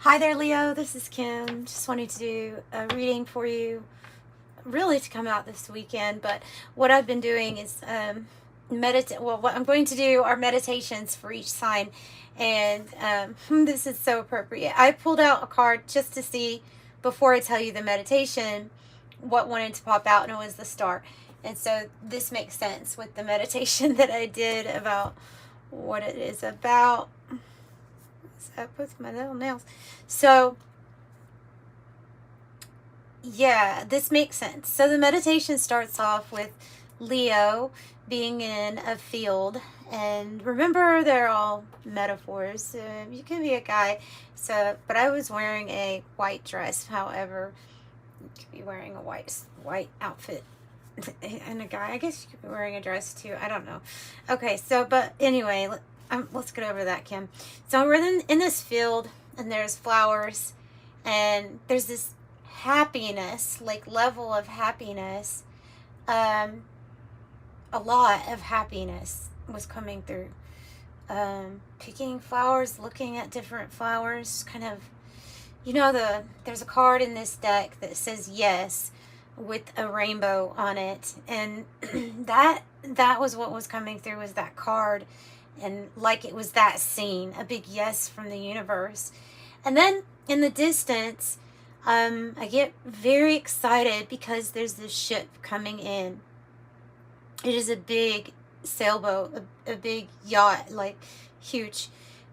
Hi there, Leo. This is Kim. Just wanted to do a reading for you, really to come out this weekend. But what I've been doing is meditate. Well, what I'm going to do are meditations for each sign, and this is so appropriate. I pulled out a card just to see, before I tell you the meditation, what wanted to pop out, and it was the star. And so this makes sense with the meditation that I did about what it is about. Up with my little nails. So yeah, this makes sense. So the meditation starts off with Leo being in a field, and remember, they're all metaphors. You can be a guy. But I was wearing a white dress. However, you could be wearing a white outfit. And a guy, I guess you could be wearing a dress too. I don't know. Okay, but anyway, let's get over that, Kim. So we're in this field, and there's flowers, and there's this happiness, like level of happiness. A lot of happiness was coming through. Picking flowers, looking at different flowers, kind of, there's a card in this deck that says yes, with a rainbow on it, and that was what was coming through, was that card. And like it was that scene, a big yes from the universe. And then in the distance, I get very excited because there's this ship coming in. It is a big sailboat, a big yacht, like huge.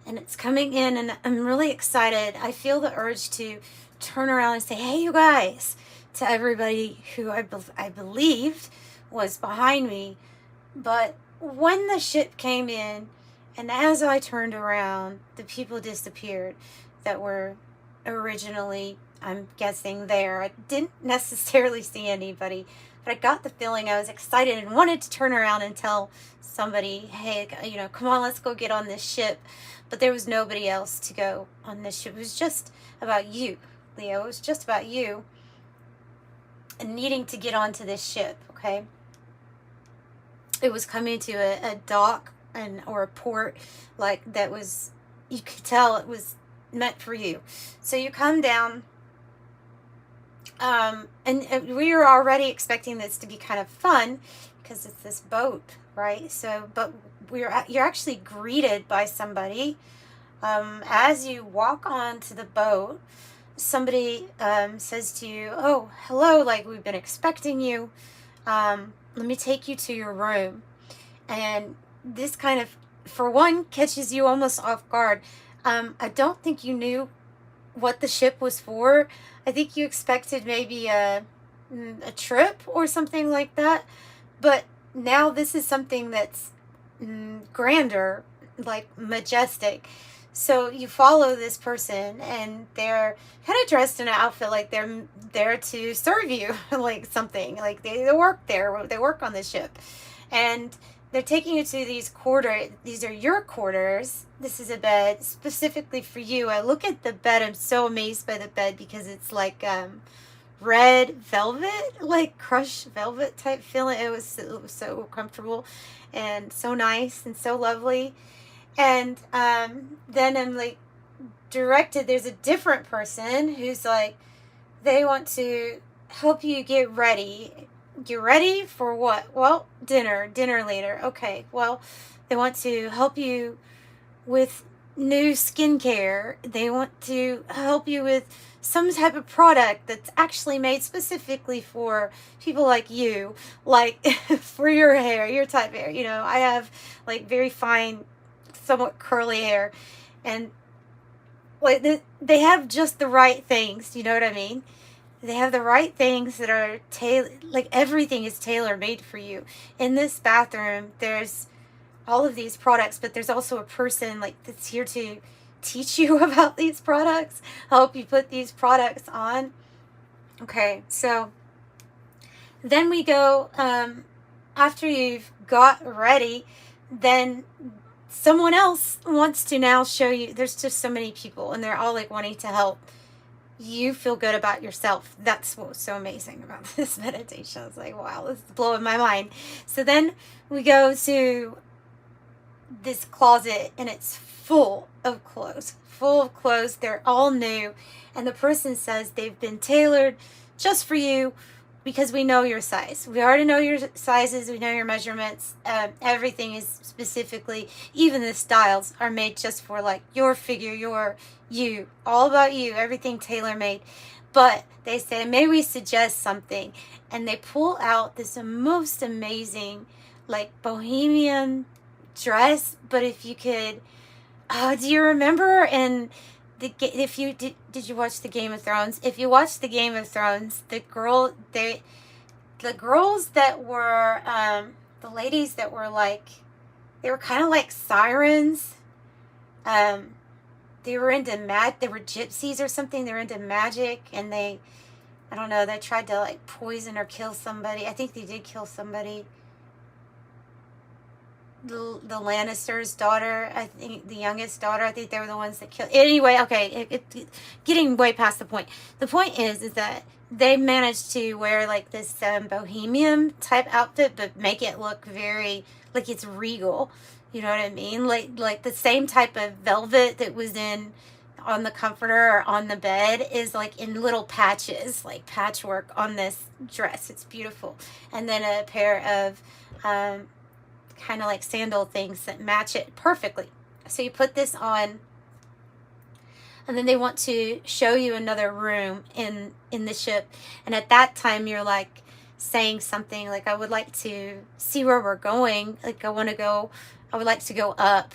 And it's coming in, and I'm really excited. I feel the urge to turn around and say, hey, you guys, to everybody who I believed was behind me. But when the ship came in, and as I turned around, the people disappeared that were originally, I'm guessing, there. I didn't necessarily see anybody, but I got the feeling I was excited and wanted to turn around and tell somebody, hey, come on, let's go get on this ship. But there was nobody else to go on this ship. It was just about you, Leo. It was just about you and needing to get onto this ship, okay? It was coming to a dock or a port, like that was, you could tell it was meant for you. So you come down, and we were already expecting this to be kind of fun because it's this boat, right? So, but you're actually greeted by somebody as you walk onto the boat. Somebody says to you, oh, hello, like we've been expecting you. Let me take you to your room. And this kind of, for one, catches you almost off guard. I don't think you knew what the ship was for. I think you expected maybe a trip or something like that. But now this is something that's grander, like majestic. So you follow this person, and they're kind of dressed in an outfit like they're there to serve you, like something. Like they work there. They work on the ship. And they're taking you to these quarters. These are your quarters. This is a bed specifically for you. I look at the bed. I'm so amazed by the bed because it's like red velvet, like crushed velvet type feeling. It was so comfortable and so nice and so lovely. And then I'm like directed. There's a different person who's like, they want to help you get ready. Get ready for what? Well, dinner later. Okay, well, they want to help you with new skincare. They want to help you with some type of product that's actually made specifically for people like you, like for your hair, your type of hair. I have like very fine, somewhat curly hair, and like they have just the right things. You know what I mean? They have the right things that are like everything is tailor-made for you. In this bathroom, there's all of these products, but there's also a person like that's here to teach you about these products, help you put these products on. Okay, so then we go, after you've got ready, then someone else wants to now show you. There's just so many people, and they're all like wanting to help you feel good about yourself. That's what was so amazing about this meditation. I was like, wow, this is blowing my mind. So then we go to this closet, and it's full of clothes. Full of clothes. They're all new. And the person says they've been tailored just for you because we know your size. We already know your sizes. We know your measurements. Everything is specifically, even the styles are made just for like your figure, you. All about you. Everything tailor-made. But they say, may we suggest something? And they pull out this most amazing, like, bohemian dress. But if you could, do you remember in if you did you watch the Game of Thrones? If you watched the Game of Thrones, the girls that were the ladies that were like, they were kind of like sirens. They were into they were gypsies or something. They were into magic, and I don't know, they tried to like poison or kill somebody. I think they did kill somebody. The Lannister's daughter, I think the youngest daughter, I think they were the ones that killed. Anyway, okay, getting way past the point. The point is that they managed to wear like this bohemian type outfit, but make it look very like it's regal. You know what I mean? Like the same type of velvet that was on the comforter or on the bed is like in little patches, like patchwork on this dress. It's beautiful. And then a pair of kind of like sandal things that match it perfectly. So you put this on, and then they want to show you another room in the ship. And at that time you're like saying something like, I would like to see where we're going. Like I would like to go up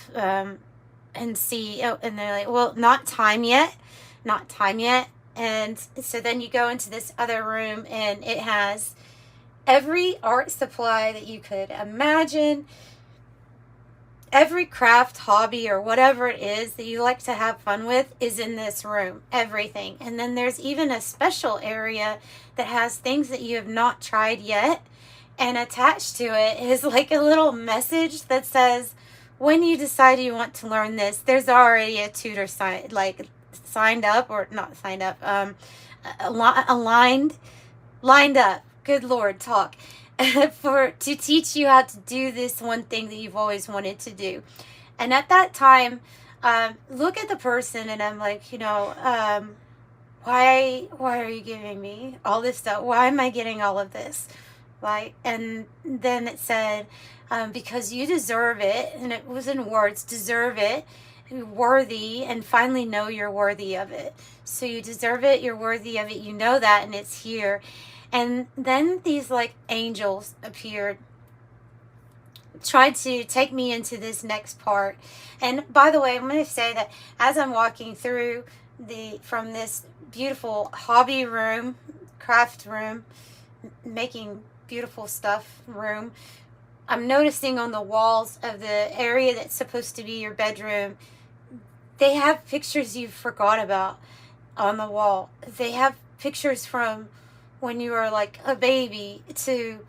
and see. Oh, and they're like, well, not time yet. And so then you go into this other room, and it has every art supply that you could imagine, every craft, hobby, or whatever it is that you like to have fun with is in this room. Everything. And then there's even a special area that has things that you have not tried yet. And attached to it is like a little message that says, when you decide you want to learn this, there's already a tutor signed up, or not signed up, lined up. Good Lord, talk. To teach you how to do this one thing that you've always wanted to do. And at that time, look at the person, and I'm like, why are you giving me all this stuff? Why am I getting all of this? Like, and then it said, because you deserve it, and it was in words, deserve it, worthy, and finally know you're worthy of it. So you deserve it, you're worthy of it, you know that, and it's here. And then these like angels appeared, tried to take me into this next part. And by the way, I'm going to say that as I'm walking through from this beautiful hobby room, craft room, making beautiful stuff room, I'm noticing on the walls of the area that's supposed to be your bedroom, they have pictures you forgot about on the wall. They have pictures from when you were like a baby to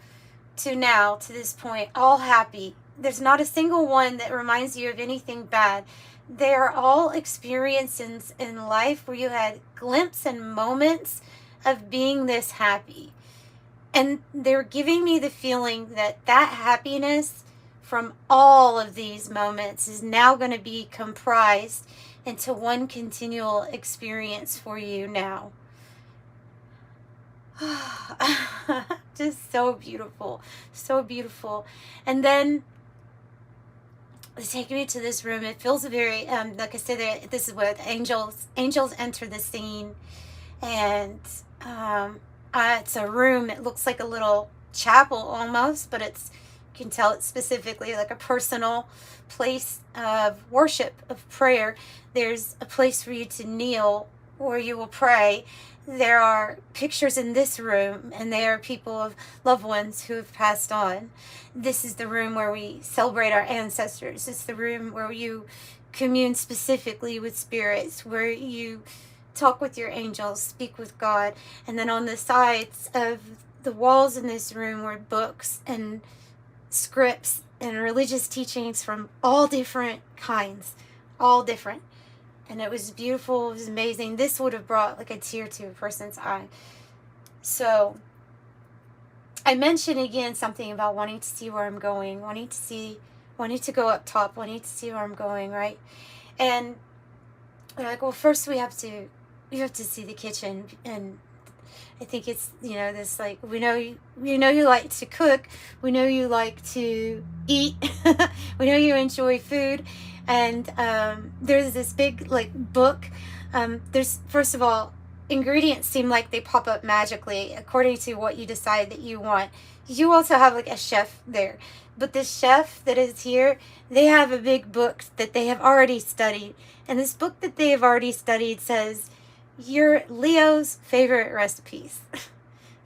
now, to this point, all happy. There's not a single one that reminds you of anything bad. They are all experiences in life where you had glimpses and moments of being this happy. And they're giving me the feeling that happiness from all of these moments is now going to be comprised into one continual experience for you now. Just so beautiful. So beautiful. And then they take me to this room. It feels very, like I said, this is where the angels enter the scene. And it's a room. It looks like a little chapel almost, but you can tell it's specifically like a personal place of worship, of prayer. There's a place for you to kneel where you will pray. There are pictures in this room, and they are people of loved ones who have passed on. This is the room where we celebrate our ancestors. It's the room where you commune specifically with spirits, where you talk with your angels, speak with God. And then on the sides of the walls in this room were books and scripts and religious teachings from all different kinds, all different. And it was beautiful. It was amazing. This would have brought like a tear to a person's eye. So I mentioned again something about wanting to see where I'm going, wanting wanting to go up top, wanting to see where I'm going, right? And we're like, well, first we have to see the kitchen. And I think it's, you know, this, like, we know you like to cook, we know you like to eat, we know you enjoy food. And there's this big, like, book. There's, first of all, ingredients seem like they pop up magically according to what you decide that you want. You also have, like, a chef there, but the chef that is here, they have a big book that they have already studied, and this book that they have already studied says your Leo's favorite recipes,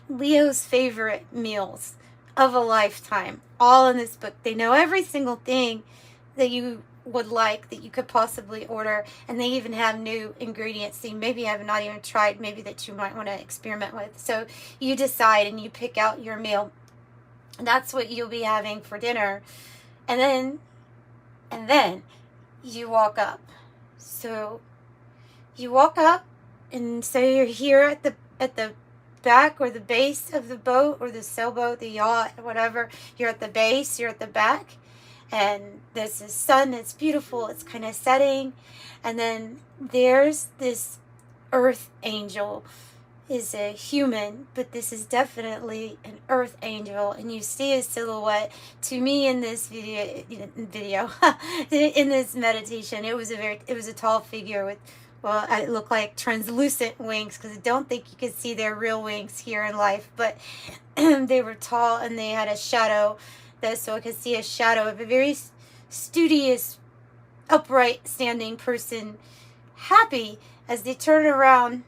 Leo's favorite meals of a lifetime, all in this book. They know every single thing that you would like, that you could possibly order, and they even have new ingredients that you maybe have not even tried, maybe that you might want to experiment with. So you decide and you pick out your meal. That's what you'll be having for dinner. And then you walk up. So you walk up, and so you're here at the back or the base of the boat or the sailboat, the yacht, whatever. You're at the base, you're at the back, and there's the sun. It's beautiful. It's kind of setting. And then there's this earth angel. Is a human, but this is definitely an earth angel, and you see his silhouette. To me, in this video in this meditation, it was a tall figure with, well, it looked like translucent wings, because I don't think you could see their real wings here in life, but they were tall, and they had a shadow, so I could see a shadow of a very studious, upright standing person, happy as they turn around.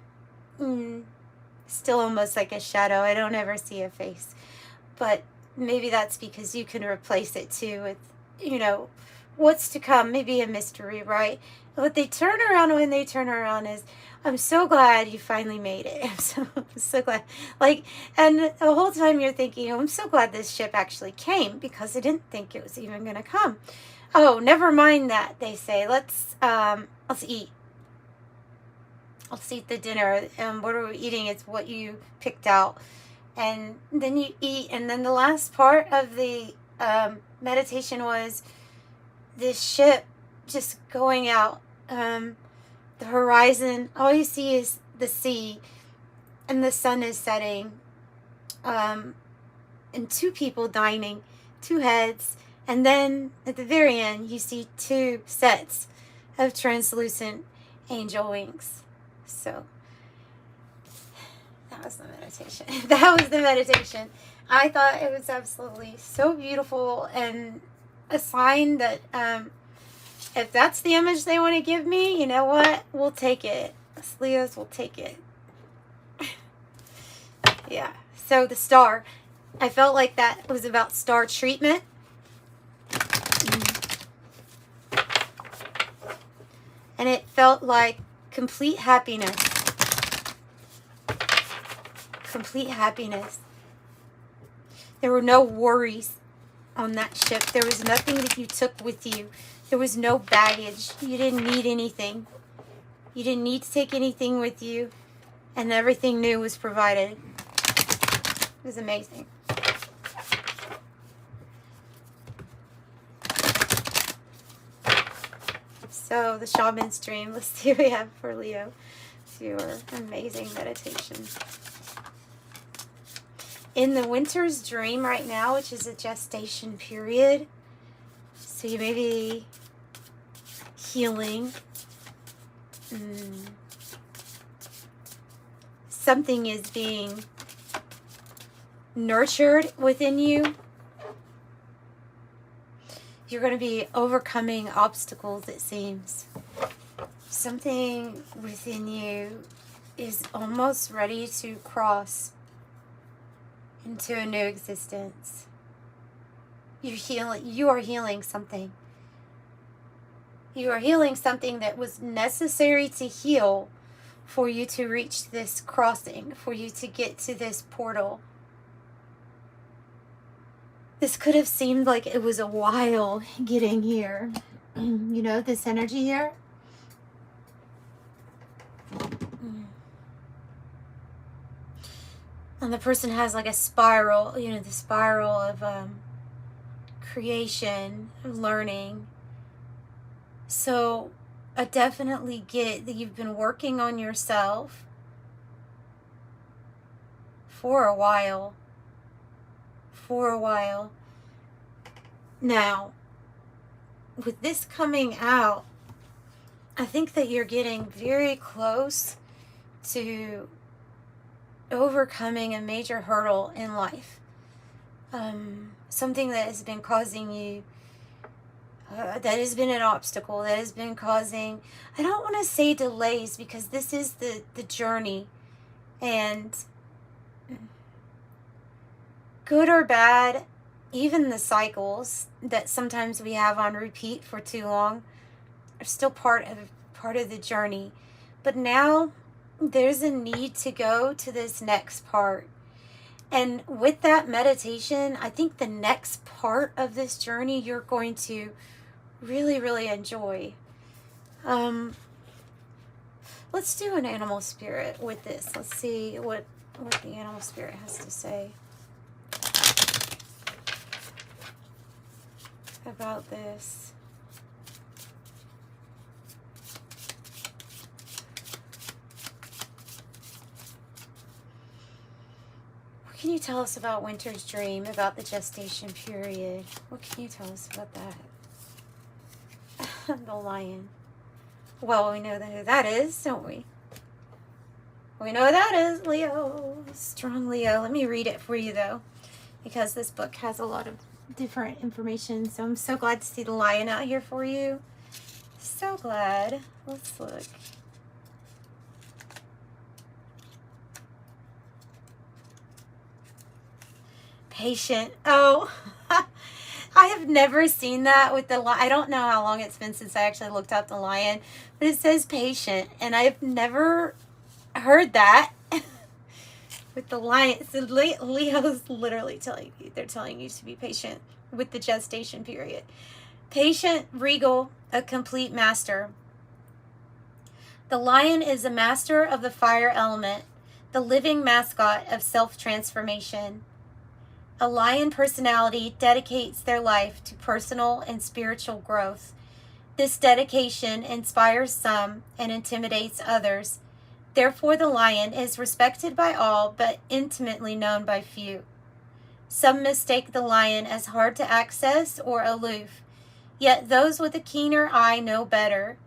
Still almost like a shadow. I don't ever see a face, but maybe that's because you can replace it too with, you know, what's to come, maybe a mystery, right? What they turn around when they turn around is, I'm so glad you finally made it. I'm so glad. Like, and the whole time you're thinking, oh, I'm so glad this ship actually came, because I didn't think it was even going to come. Oh, never mind that, they say. Let's eat. Let's eat the dinner. And what are we eating? It's what you picked out. And then you eat. And then the last part of the meditation was this ship just going out. The horizon, all you see is the sea. And the sun is setting. And two people dining. Two heads. And then at the very end, you see two sets of translucent angel wings. So that was the meditation. That was the meditation. I thought it was absolutely so beautiful, and a sign that if that's the image they want to give me, you know what? We'll take it. Us Leos will take it. Yeah. So the star. I felt like that was about star treatment. And it felt like complete happiness. Complete happiness. There were no worries on that ship. There was nothing that you took with you. There was no baggage. You didn't need anything. You didn't need to take anything with you. And everything new was provided. It was amazing. So, the shaman's dream. Let's see what we have for Leo. Your amazing meditation. In the winter's dream right now, which is a gestation period, so you may be healing. Something is being nurtured within you. You're going to be overcoming obstacles, it seems. Something within you is almost ready to cross into a new existence. You are healing something. You are healing something that was necessary to heal for you to reach this crossing, for you to get to this portal. This could have seemed like it was a while getting here. You know, this energy here. And the person has like a spiral, you know, the spiral of creation, learning. So I definitely get that you've been working on yourself for a while. Now, with this coming out, I think that you're getting very close to overcoming a major hurdle in life. Something that has been causing you, that has been an obstacle, that has been causing, I don't want to say delays, because this is the journey, and good or bad, even the cycles that sometimes we have on repeat for too long are still part of the journey. But now there's a need to go to this next part. And with that meditation, I think the next part of this journey you're going to really, really enjoy. Let's do an animal spirit with this. Let's see what the animal spirit has to say about this. What can you tell us about Winter's dream, about the gestation period? What can you tell us about that? The lion. Well, we know who that is, don't we? We know that is Leo. Strong Leo. Let me read it for you, though, because this book has a lot of different information. So I'm so glad to see the lion out here for you. So glad. Let's look. Patient. Oh, I have never seen that with the lion. I don't know how long it's been since I actually looked up the lion, but it says patient, and I've never heard that with the lion. So Leo's literally telling you, they're telling you to be patient with the gestation period. Patient, regal, a complete master. The lion is a master of the fire element, the living mascot of self-transformation. A lion personality dedicates their life to personal and spiritual growth. This dedication inspires some and intimidates others. Therefore, the lion is respected by all, but intimately known by few. Some mistake the lion as hard to access or aloof, yet those with a keener eye know better.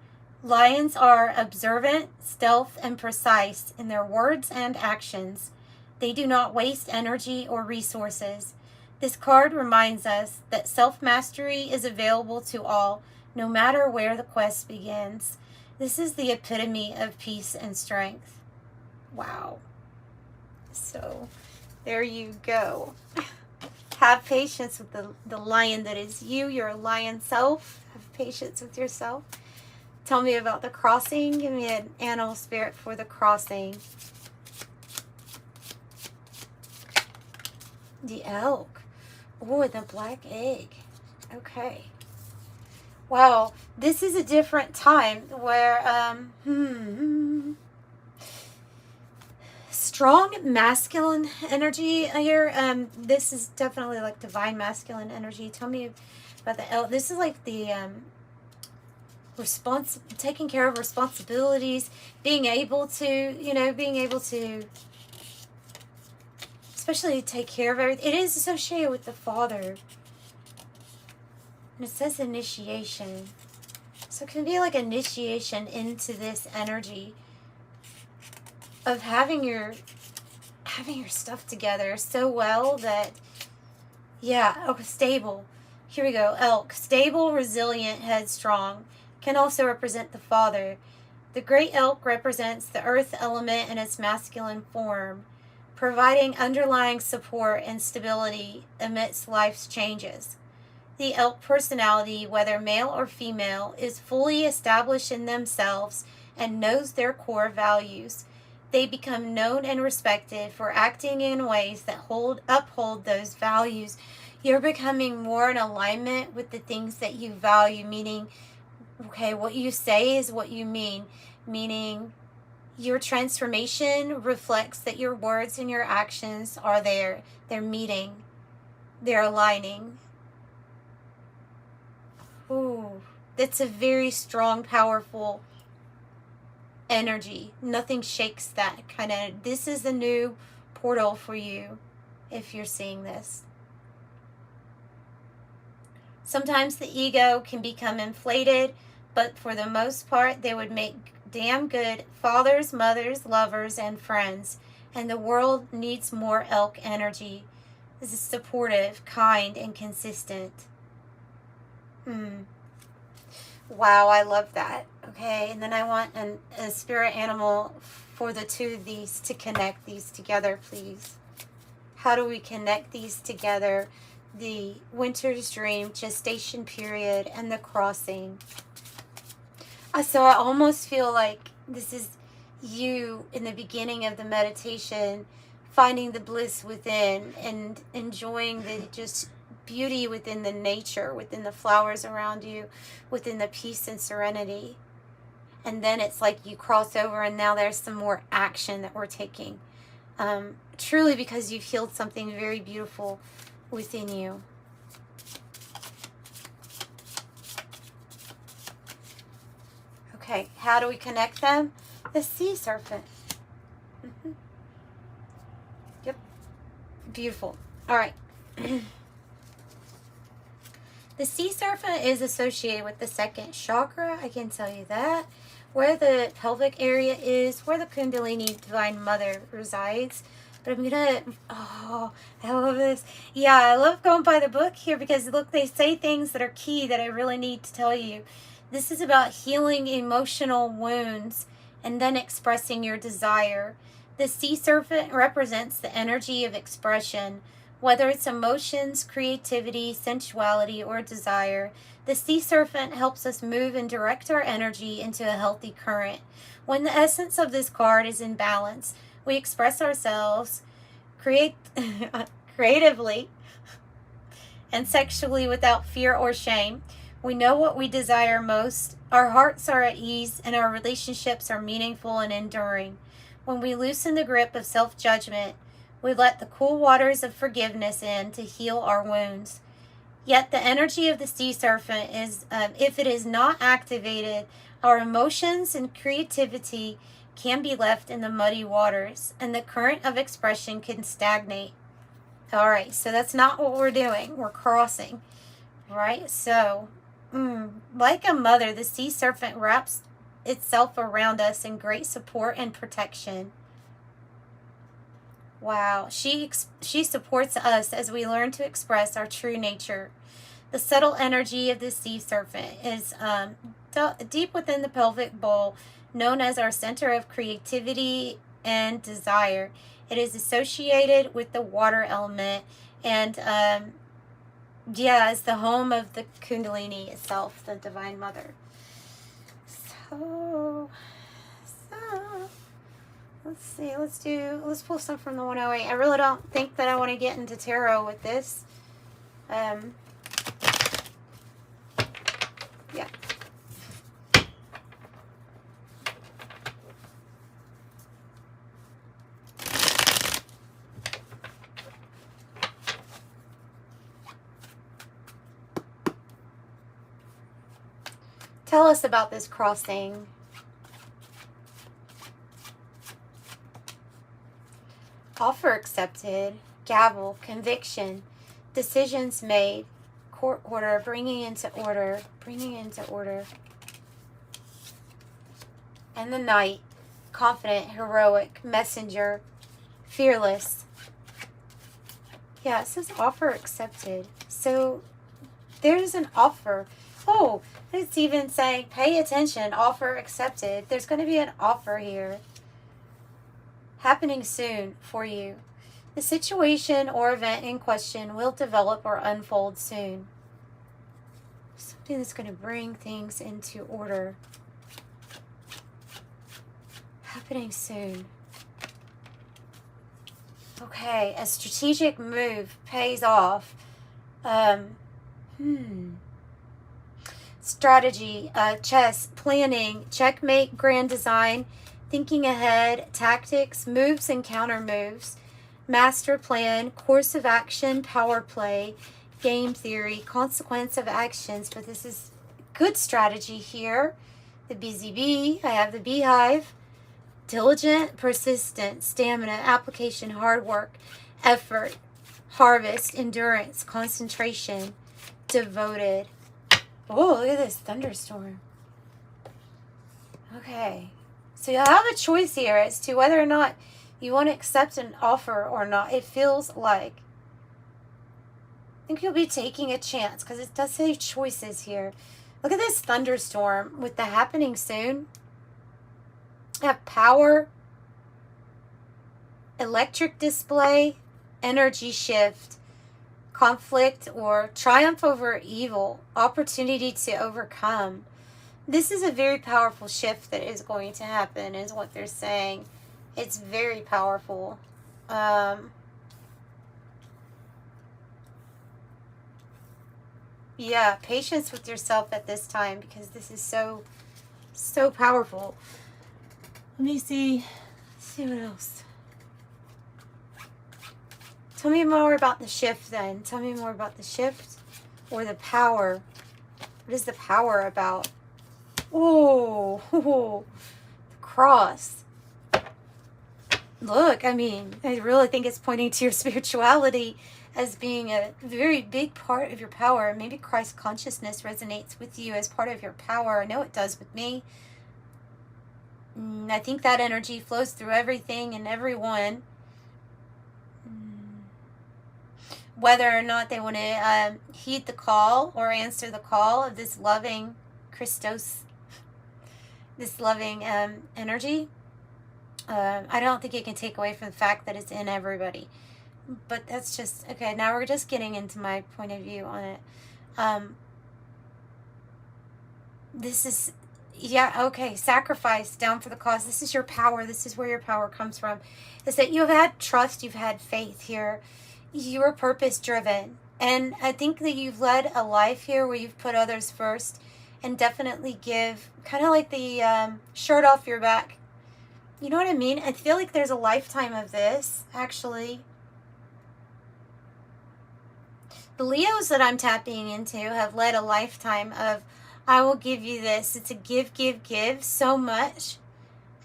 Lions are observant, stealth, and precise in their words and actions. They do not waste energy or resources. This card reminds us that self-mastery is available to all, no matter where the quest begins. This is the epitome of peace and strength. Wow. So, there you go. Have patience with the lion that is you, your lion self. Have patience with yourself. Tell me about the crossing. Give me an animal spirit for the crossing. The elk. Oh, the black egg. Okay. Wow, this is a different time where, strong masculine energy here. This is definitely like divine masculine energy. Tell me about the elk. This is like the, taking care of responsibilities, being able to, especially take care of everything. It is associated with the father. And it says initiation. So it can be like initiation into this energy of having your stuff together so well that, stable. Here we go. Elk. Stable, resilient, headstrong. Can also represent the father. The great elk represents the earth element in its masculine form, providing underlying support and stability amidst life's changes. The elk personality, whether male or female, is fully established in themselves and knows their core values. They become known and respected for acting in ways that uphold those values. You're becoming more in alignment with the things that you value, meaning, what you say is what you mean, meaning your transformation reflects that your words and your actions are there. They're meeting. They're aligning. Ooh, it's a very strong, powerful energy. Nothing shakes that kind of. This is a new portal for you if you're seeing this. Sometimes the ego can become inflated, but for the most part, they would make damn good fathers, mothers, lovers, and friends. And the world needs more elk energy. This is supportive, kind, and consistent. Wow, I love that. Okay, and then I want a spirit animal for the two of these to connect these together, please. How do we connect these together? The winter's dream, gestation period, and the crossing. So I almost feel like this is you in the beginning of the meditation, finding the bliss within and enjoying the just beauty within the nature, within the flowers around you, within the peace and serenity. And then it's like you cross over and now there's some more action that we're taking. Truly because you've healed something very beautiful within you. Okay, how do we connect them? The sea serpent. Yep. Beautiful. All right. The sea serpent is associated with the second chakra. I can tell you that. Where the pelvic area is, where the Kundalini Divine Mother resides. But I'm gonna, oh, I love this. Yeah, I love going by the book here because look, they say things that are key that I really need to tell you. This is about healing emotional wounds and then expressing your desire. The sea serpent represents the energy of expression, whether it's emotions, creativity, sensuality, or desire. The sea serpent helps us move and direct our energy into a healthy current. When the essence of this card is in balance, we express ourselves creatively and sexually without fear or shame. We know what we desire most. Our hearts are at ease and our relationships are meaningful and enduring. When we loosen the grip of self-judgment, we let the cool waters of forgiveness in to heal our wounds. Yet the energy of the sea serpent is, if it is not activated, our emotions and creativity can be left in the muddy waters, and the current of expression can stagnate. All right, so that's not what we're doing. We're crossing, right? So, like a mother, the sea serpent wraps itself around us in great support and protection. Wow, she supports us as we learn to express our true nature. The subtle energy of the sea serpent is deep within the pelvic bowl, known as our center of creativity and desire. It is associated with the water element and, it's the home of the Kundalini itself, the Divine Mother. So let's see, let's pull some from the 108. I really don't think that I want to get into tarot with this. Yeah. Tell us about this crossing. Offer accepted, gavel, conviction, decisions made, court order, bringing into order. And the knight, confident, heroic, messenger, fearless. Yeah, it says offer accepted. So there's an offer. Oh, it's even saying pay attention, offer accepted. There's going to be an offer here happening soon for you. The situation or event in question will develop or unfold soon. Something that's going to bring things into order. Happening soon. Okay, a strategic move pays off. Strategy, chess, planning, checkmate, grand design, thinking ahead, tactics, moves and counter moves, master plan, course of action, power play, game theory, consequence of actions. But this is good strategy here. The busy bee, I have the beehive. Diligent, persistent, stamina, application, hard work, effort, harvest, endurance, concentration, devoted. Oh, look at this thunderstorm. Okay. So you'll have a choice here as to whether or not you want to accept an offer or not. It feels like I think you'll be taking a chance because it does say choices here. Look at this thunderstorm with the happening soon. I have power, electric display, energy shift, conflict or triumph over evil, opportunity to overcome. This is a very powerful shift that is going to happen, is what they're saying. It's very powerful. Yeah, patience with yourself at this time because this is so powerful. Let me see. Let's see what else. Tell me more about the shift then. Tell me more about the shift or the power. What is the power about? Oh, the cross. Look, I mean, I really think it's pointing to your spirituality as being a very big part of your power. Maybe Christ consciousness resonates with you as part of your power. I know it does with me. I think that energy flows through everything and everyone. Whether or not they want to heed the call or answer the call of this loving Christos, this loving energy, I don't think it can take away from the fact that it's in everybody. But that's just, okay, now we're just getting into my point of view on it. This is, yeah, okay, sacrifice, down for the cause. This is your power. This is where your power comes from. Is that you've had trust, you've had faith here. You are purpose driven. And I think that you've led a life here where you've put others first and definitely give, kind of like the shirt off your back. You know what I mean? I feel like there's a lifetime of this, actually. The Leos that I'm tapping into have led a lifetime of, I will give you this. It's a give, give, give so much.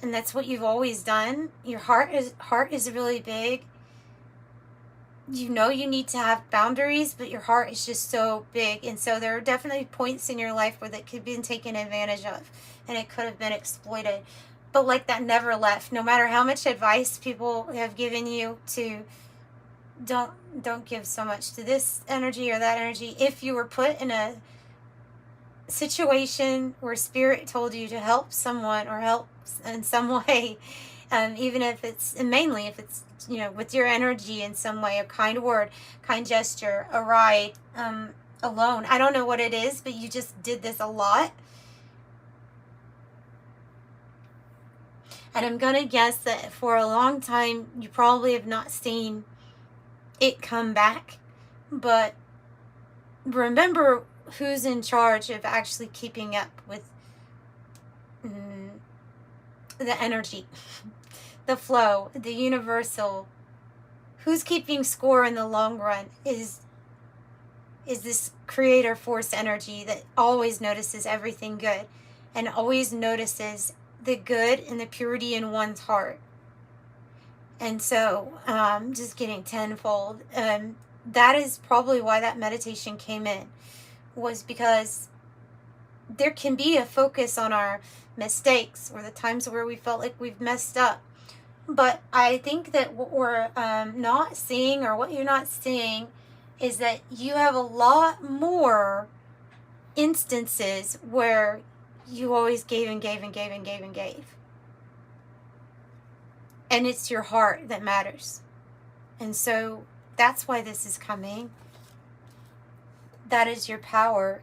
And that's what you've always done. Your heart is really big. You know you need to have boundaries, but your heart is just so big. And so there are definitely points in your life where that could have been taken advantage of. And it could have been exploited. But like that never left. No matter how much advice people have given you to don't give so much to this energy or that energy. If you were put in a situation where spirit told you to help someone or help in some way, even if it's, and mainly if it's, you know, with your energy in some way, a kind word, kind gesture, a ride, a loan. I don't know what it is, but you just did this a lot. And I'm going to guess that for a long time, you probably have not seen it come back. But remember who's in charge of actually keeping up with the energy, the flow, the universal. Who's keeping score in the long run is this creator force energy that always notices everything good and always notices the good and the purity in one's heart. And so just getting tenfold. That is probably why that meditation came in, was because there can be a focus on our mistakes or the times where we felt like we've messed up. But I think that what we're not seeing, or what you're not seeing, is that you have a lot more instances where you always gave and gave and gave and gave and gave. And it's your heart that matters. And so that's why this is coming. That is your power.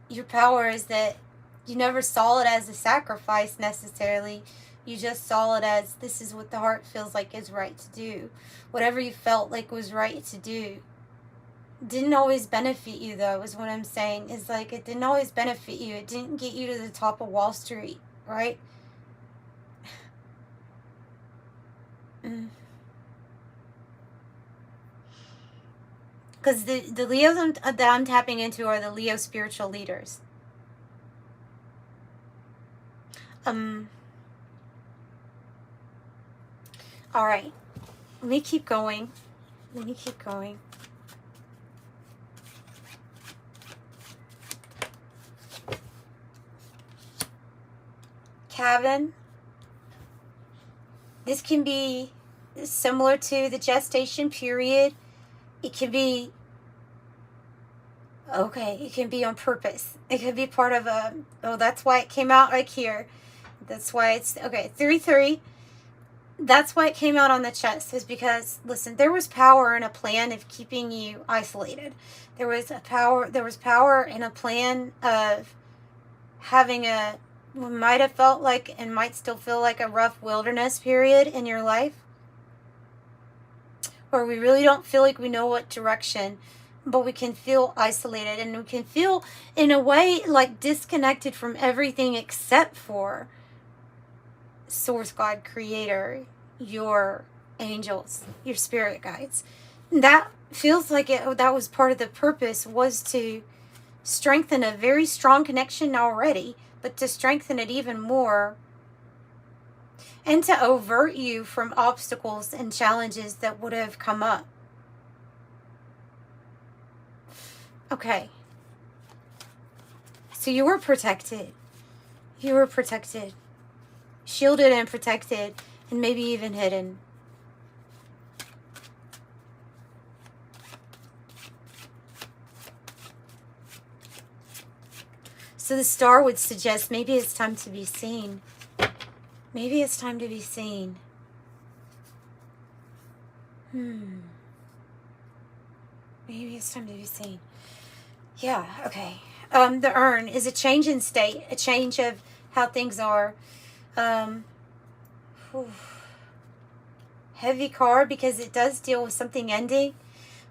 Your power is that you never saw it as a sacrifice necessarily. You just saw it as, this is what the heart feels like is right to do. Whatever you felt like was right to do. Didn't always benefit you, though, is what I'm saying. Is like, it didn't always benefit you. It didn't get you to the top of Wall Street, right? Because the Leos that I'm tapping into are the Leo spiritual leaders. All right. Let me keep going. Cabin. This can be similar to the gestation period. It can be, okay, it can be on purpose. It could be part of a, oh, that's why it came out like here. That's why it's, okay, 3-3. That's why it came out on the chest, is because, listen, there was power in a plan of keeping you isolated. There was power in a plan of having a, what might have felt like and might still feel like a rough wilderness period in your life, where we really don't feel like we know what direction, but we can feel isolated, and we can feel in a way like disconnected from everything except for Source, God, Creator, your angels, your spirit guides. That feels like that was part of the purpose, was to strengthen a very strong connection already, but to strengthen it even more, and to avert you from obstacles and challenges that would have come up. Okay. So you were protected. You were protected. Shielded and protected, and maybe even hidden. So the star would suggest maybe it's time to be seen. Maybe it's time to be seen. Maybe it's time to be seen. Yeah, okay. The urn is a change in state, a change of how things are. Heavy card, because it does deal with something ending,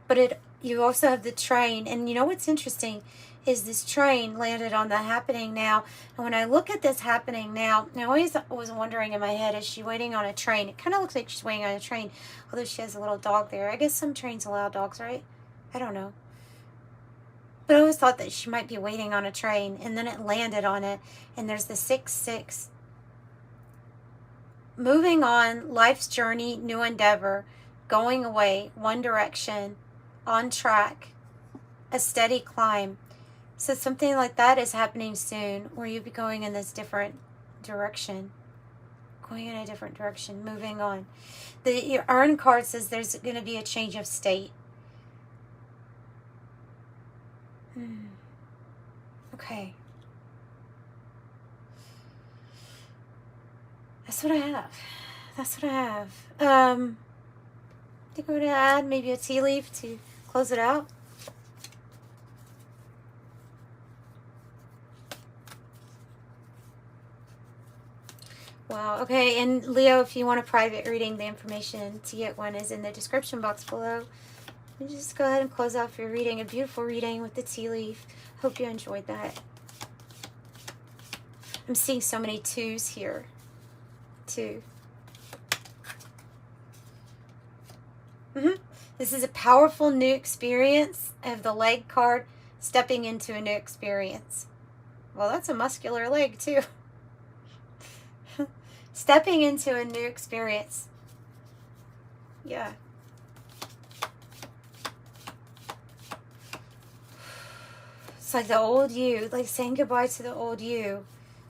but you also have the train. And you know what's interesting is this train landed on the happening now. And when I look at this happening now, I always was wondering in my head, is she waiting on a train? It kind of looks like she's waiting on a train, although she has a little dog there. I guess some trains allow dogs, right? I don't know. But I always thought that she might be waiting on a train, and then it landed on it, and there's the 6-6. Moving on, life's journey, new endeavor, going away, one direction, on track, a steady climb. So something like that is happening soon, where you'll be going in this different direction. Going in a different direction, moving on. Your urn card says there's going to be a change of state. Okay. That's what I have. That's what I have. I think I'm going to add maybe a tea leaf to close it out. Wow. Okay. And Leo, if you want a private reading, the information to get one is in the description box below. You just go ahead and close off your reading. A beautiful reading with the tea leaf. Hope you enjoyed that. I'm seeing so many 2s here. 2. This is a powerful new experience. I have the leg card, stepping into a new experience. Well, that's a muscular leg too. Stepping into a new experience. Yeah. It's like the old you, like saying goodbye to the old you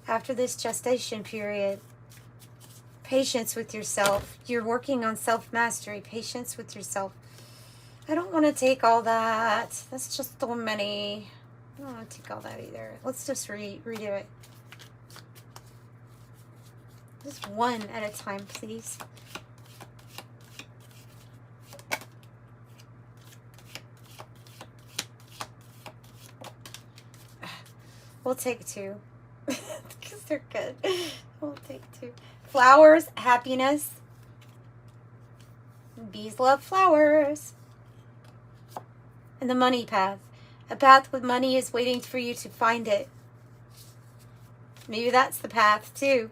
after this gestation period. Patience with yourself. You're working on self-mastery. Patience with yourself. I don't want to take all that. That's just so many. I don't want to take all that either. Let's just redo it. Just one at a time, please. We'll take 2. Because they're good. We'll take 2. Flowers, happiness. Bees love flowers. And the money path. A path with money is waiting for you to find it. Maybe that's the path too.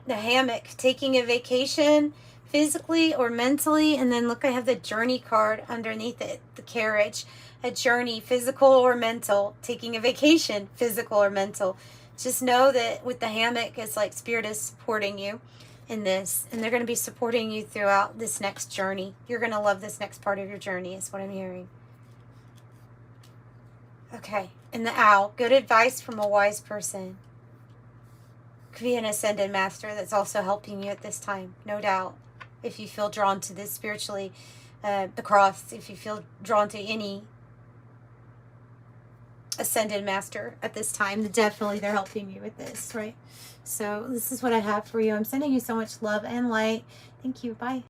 the hammock, taking a vacation physically or mentally. And then look, I have the journey card underneath it, the carriage, a journey, physical or mental, taking a vacation, physical or mental. Just know that with the hammock, it's like Spirit is supporting you in this, and they're going to be supporting you throughout this next journey. You're going to love this next part of your journey, is what I'm hearing. Okay, and the owl, good advice from a wise person. Could be an ascended master that's also helping you at this time, no doubt. If you feel drawn to this spiritually, the cross, if you feel drawn to any ascended master at this time, definitely they're helping you with this, right? So this is what I have for you. I'm sending you so much love and light. Thank you. Bye.